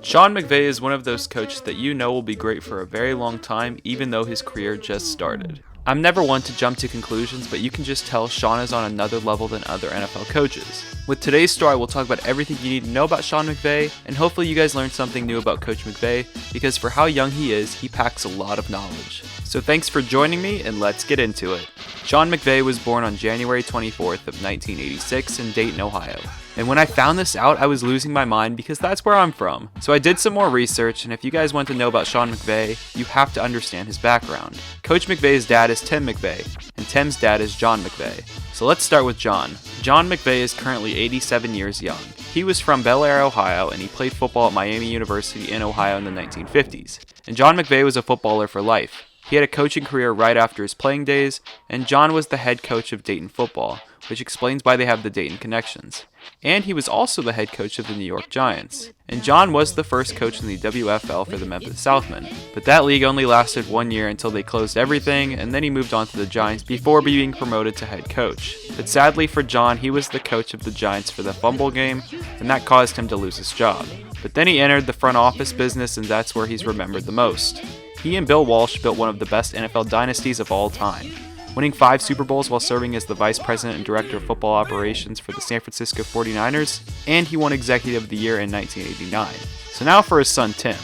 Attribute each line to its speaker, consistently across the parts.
Speaker 1: Sean McVay is one of those coaches that you know will be great for a very long time, even though his career just started. I'm never one to jump to conclusions, but you can just tell Sean is on another level than other NFL coaches. With today's story, we'll talk about everything you need to know about Sean McVay, and hopefully you guys learned something new about Coach McVay, because for how young he is, he packs a lot of knowledge. So thanks for joining me, and let's get into it. Sean McVay was born on January 24th of 1986 in Dayton, Ohio. And when I found this out, I was losing my mind because that's where I'm from. So I did some more research, and if you guys want to know about Sean McVay, you have to understand his background. Coach McVay's dad is Tim McVay, and Tim's dad is John McVay. So let's start with John. John McVay is currently 87 years young. He was from Bel Air, Ohio, and he played football at Miami University in Ohio in the 1950s. And John McVay was a footballer for life. He had a coaching career right after his playing days, and John was the head coach of Dayton football, which explains why they have the Dayton connections. And he was also the head coach of the New York Giants. And John was the first coach in the WFL for the Memphis Southmen. But that league only lasted 1 year until they closed everything, and then he moved on to the Giants before being promoted to head coach. But sadly for John, he was the coach of the Giants for the fumble game, and that caused him to lose his job. But then he entered the front office business, and that's where he's remembered the most. He and Bill Walsh built one of the best NFL dynasties of all time, winning 5 Super Bowls while serving as the Vice President and Director of Football Operations for the San Francisco 49ers, and he won Executive of the Year in 1989. So now for his son Tim.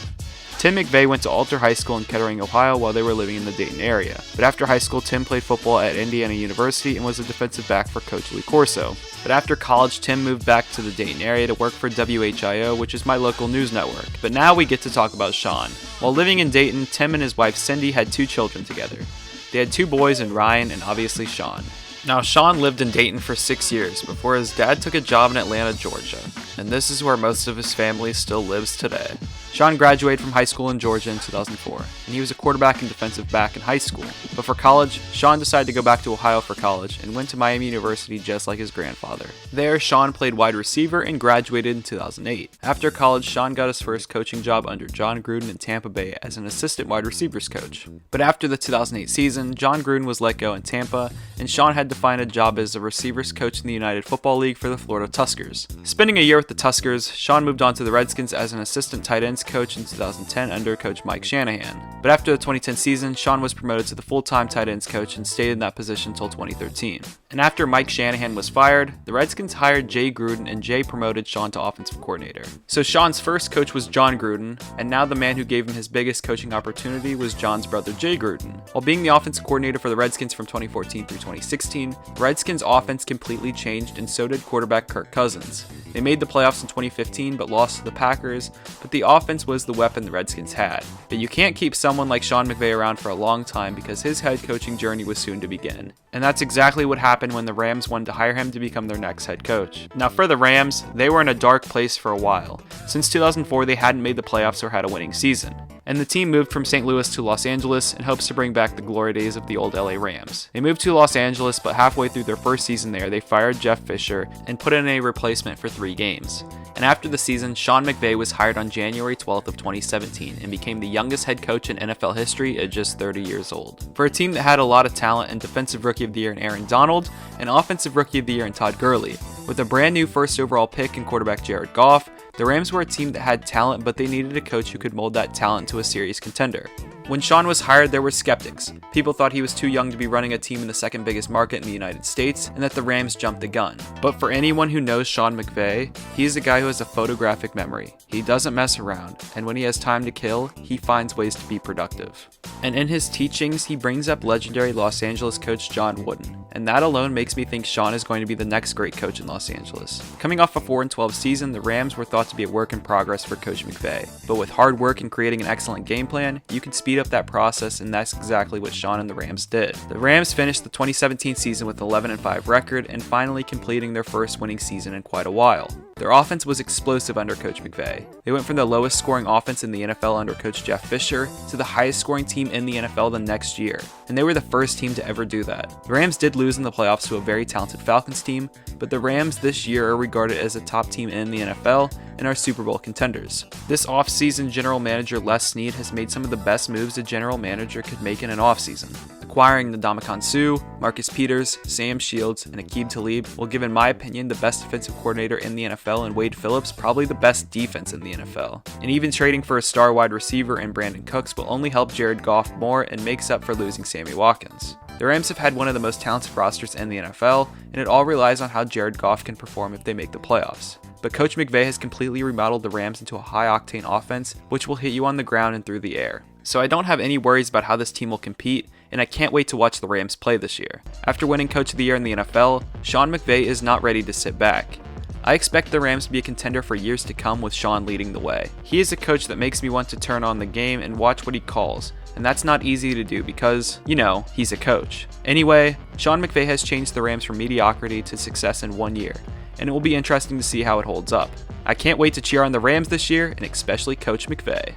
Speaker 1: Tim McVay went to Alter High School in Kettering, Ohio while they were living in the Dayton area. But after high school, Tim played football at Indiana University and was a defensive back for Coach Lee Corso. But after college, Tim moved back to the Dayton area to work for WHIO, which is my local news network. But now we get to talk about Sean. While living in Dayton, Tim and his wife Cindy had 2 children together. They had 2 boys and Ryan and obviously Sean. Now Sean lived in Dayton for 6 years before his dad took a job in Atlanta, Georgia. And this is where most of his family still lives today. Sean graduated from high school in Georgia in 2004, and he was a quarterback and defensive back in high school. But for college, Sean decided to go back to Ohio for college and went to Miami University just like his grandfather. There, Sean played wide receiver and graduated in 2008. After college, Sean got his first coaching job under John Gruden in Tampa Bay as an assistant wide receivers coach. But after the 2008 season, John Gruden was let go in Tampa, and Sean had to find a job as a receivers coach in the United Football League for the Florida Tuskers. Spending a year with the Tuskers, Sean moved on to the Redskins as an assistant tight ends coach in 2010 under coach Mike Shanahan. But after the 2010 season, Sean was promoted to the full-time tight ends coach and stayed in that position until 2013. And after Mike Shanahan was fired, the Redskins hired Jay Gruden, and Jay promoted Sean to offensive coordinator. So Sean's first coach was John Gruden, and now the man who gave him his biggest coaching opportunity was John's brother Jay Gruden. While being the offensive coordinator for the Redskins from 2014 through 2016, the Redskins' offense completely changed, and so did quarterback Kirk Cousins. They made the playoffs in 2015 but lost to the Packers, but the offense was the weapon the Redskins had. But you can't keep someone like Sean McVay around for a long time because his head coaching journey was soon to begin. And that's exactly what happened when the Rams wanted to hire him to become their next head coach. Now for the Rams, they were in a dark place for a while. Since 2004, they hadn't made the playoffs or had a winning season. And the team moved from St. Louis to Los Angeles in hopes to bring back the glory days of the old LA Rams. They moved to Los Angeles, but halfway through their first season there, they fired Jeff Fisher and put in a replacement for 3 games. And after the season, Sean McVay was hired on January 12th of 2017 and became the youngest head coach in NFL history at just 30 years old. For a team that had a lot of talent and Defensive Rookie of the Year in Aaron Donald and Offensive Rookie of the Year in Todd Gurley, with a brand new first overall pick and quarterback Jared Goff, the Rams were a team that had talent, but they needed a coach who could mold that talent to a serious contender. When Sean was hired, there were skeptics. People thought he was too young to be running a team in the second biggest market in the United States, and that the Rams jumped the gun. But for anyone who knows Sean McVay, he is a guy who has a photographic memory. He doesn't mess around, and when he has time to kill, he finds ways to be productive. And in his teachings, he brings up legendary Los Angeles coach John Wooden, and that alone makes me think Sean is going to be the next great coach in Los Angeles. Coming off a 4-12 season, the Rams were thought to be a work in progress for Coach McVay. But with hard work and creating an excellent game plan, you can speed up that process, and that's exactly what Sean and the Rams did. The Rams finished the 2017 season with an 11-5 record and finally completing their first winning season in quite a while. Their offense was explosive under Coach McVay. They went from the lowest scoring offense in the NFL under Coach Jeff Fisher to the highest scoring team in the NFL the next year, and they were the first team to ever do that. The Rams did lose in the playoffs to a very talented Falcons team, but the Rams this year are regarded as a top team in the NFL and are Super Bowl contenders. This offseason, general manager Les Snead has made some of the best moves a general manager could make in an offseason. Acquiring Ndamukong Suh, Marcus Peters, Sam Shields, and Aqib Talib will give, in my opinion, the best defensive coordinator in the NFL, and Wade Phillips probably the best defense in the NFL. And even trading for a star wide receiver and Brandon Cooks will only help Jared Goff more and makes up for losing Sammy Watkins. The Rams have had one of the most talented rosters in the NFL, and it all relies on how Jared Goff can perform if they make the playoffs. But Coach McVay has completely remodeled the Rams into a high-octane offense, which will hit you on the ground and through the air. So I don't have any worries about how this team will compete, and I can't wait to watch the Rams play this year. After winning Coach of the Year in the NFL, Sean McVay is not ready to sit back. I expect the Rams to be a contender for years to come with Sean leading the way. He is a coach that makes me want to turn on the game and watch what he calls, and that's not easy to do because, he's a coach. Anyway, Sean McVay has changed the Rams from mediocrity to success in 1 year, and it will be interesting to see how it holds up. I can't wait to cheer on the Rams this year, and especially Coach McVay.